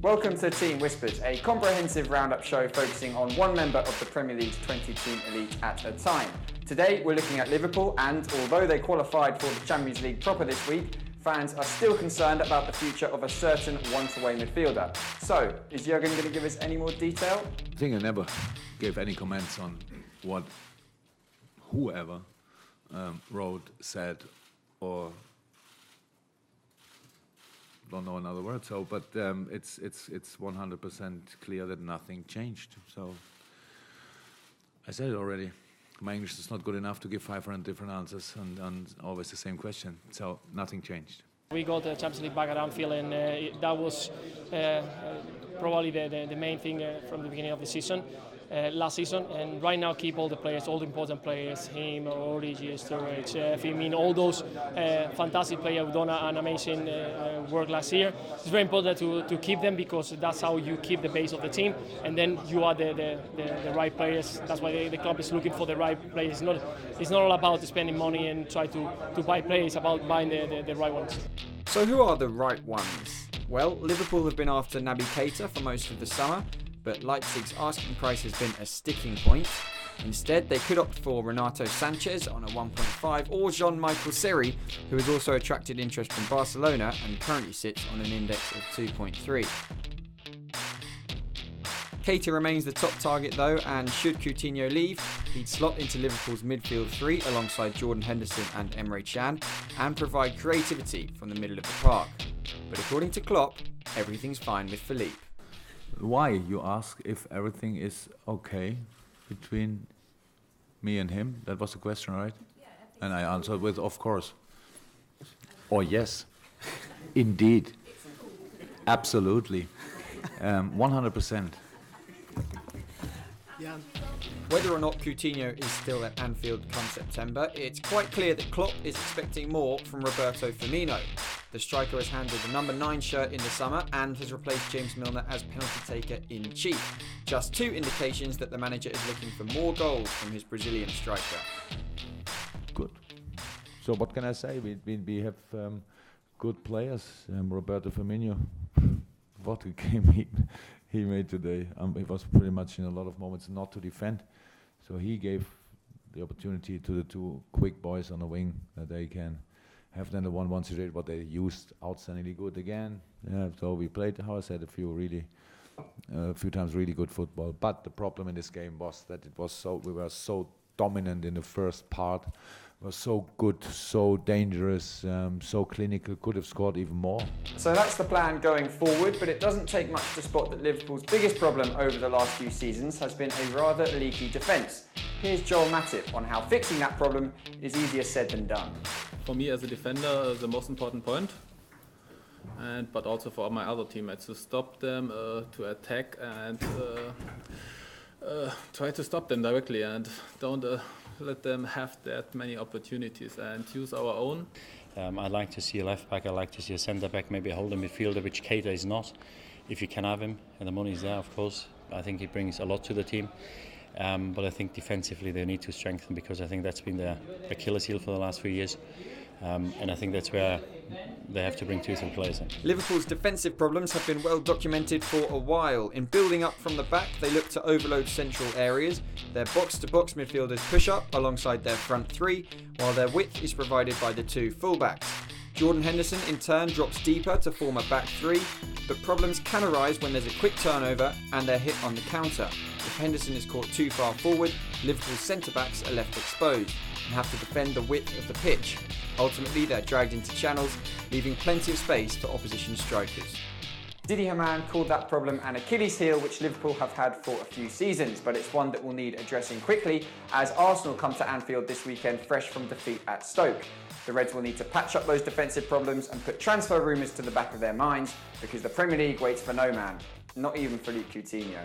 Welcome to Team Whispers, a comprehensive roundup show focusing on one member of the Premier League's 20-team elite at a time. Today we're looking at Liverpool, and although they qualified for the Champions League proper this week, fans are still concerned about the future of a certain once-away midfielder. So, is Jurgen going to give us any more detail? I think I never gave any comments on what whoever wrote, said, or don't know another word. So, but it's 100% clear that nothing changed. So, I said it already. My English is not good enough to give 500 different answers and always the same question. So nothing changed. We got the Champions League back at Anfield, and that was probably the main thing from the beginning of the season, last season. And right now, keep all the players, all the important players, him, Origi, Sturridge, Firmino, all those fantastic players who've done an amazing work last year. It's very important to keep them, because that's how you keep the base of the team, and then you are the right players. That's why the club is looking for the right players. It's not all about spending money and try to buy players. It's about buying the right ones. So who are the right ones? Well, Liverpool have been after Naby Keita for most of the summer, but Leipzig's asking price has been a sticking point. Instead, they could opt for Renato Sanchez on a 1.5 or Jean-Michel Seri, who has also attracted interest from Barcelona and currently sits on an index of 2.3. Keita remains the top target though, and should Coutinho leave, he'd slot into Liverpool's midfield three alongside Jordan Henderson and Emre Can and provide creativity from the middle of the park. But according to Klopp, everything's fine with Philippe. Why, you ask, if everything is okay between me and him? That was the question, right? Yeah, and I answered with, of course. Or yes. Indeed. Absolutely. 100%. Yeah. Whether or not Coutinho is still at Anfield come September, it's quite clear that Klopp is expecting more from Roberto Firmino. The striker has handled the number 9 shirt in the summer and has replaced James Milner as penalty taker in chief. Just two indications that the manager is looking for more goals from his Brazilian striker. Good. So what can I say? We have good players. Roberto Firmino, what a game he made today. It was pretty much in a lot of moments not to defend. So he gave the opportunity to the two quick boys on the wing that they can have then the 1-1 situation, what they used outstandingly good again. Yeah, so we played, how I said, a few times really good football. But the problem in this game was that we were so dominant in the first part, was so good, so dangerous, so clinical, could have scored even more. So that's the plan going forward, but it doesn't take much to spot that Liverpool's biggest problem over the last few seasons has been a rather leaky defence. Here's Joel Matip on how fixing that problem is easier said than done. For me as a defender, the most important point, but also for my other teammates, to stop them, to attack and try to stop them directly, and don't let them have that many opportunities, and use our own. I'd like to see a left back, I'd like to see a centre back, maybe a holding midfielder, which Keita is not. If you can have him, and the money is there, of course, I think he brings a lot to the team. But I think defensively they need to strengthen, because I think that's been their Achilles heel for the last few years. And I think that's where they have to bring 2-3 players in. Liverpool's defensive problems have been well documented for a while. In building up from the back, they look to overload central areas. Their box-to-box midfielders push up alongside their front three, while their width is provided by the two fullbacks. Jordan Henderson in turn drops deeper to form a back three, but problems can arise when there's a quick turnover and they're hit on the counter. If Henderson is caught too far forward, Liverpool's centre-backs are left exposed and have to defend the width of the pitch. Ultimately, they're dragged into channels, leaving plenty of space for opposition strikers. Didi Hamann called that problem an Achilles heel which Liverpool have had for a few seasons, but it's one that will need addressing quickly as Arsenal come to Anfield this weekend fresh from defeat at Stoke. The Reds will need to patch up those defensive problems and put transfer rumours to the back of their minds, because the Premier League waits for no man, not even Philippe Coutinho.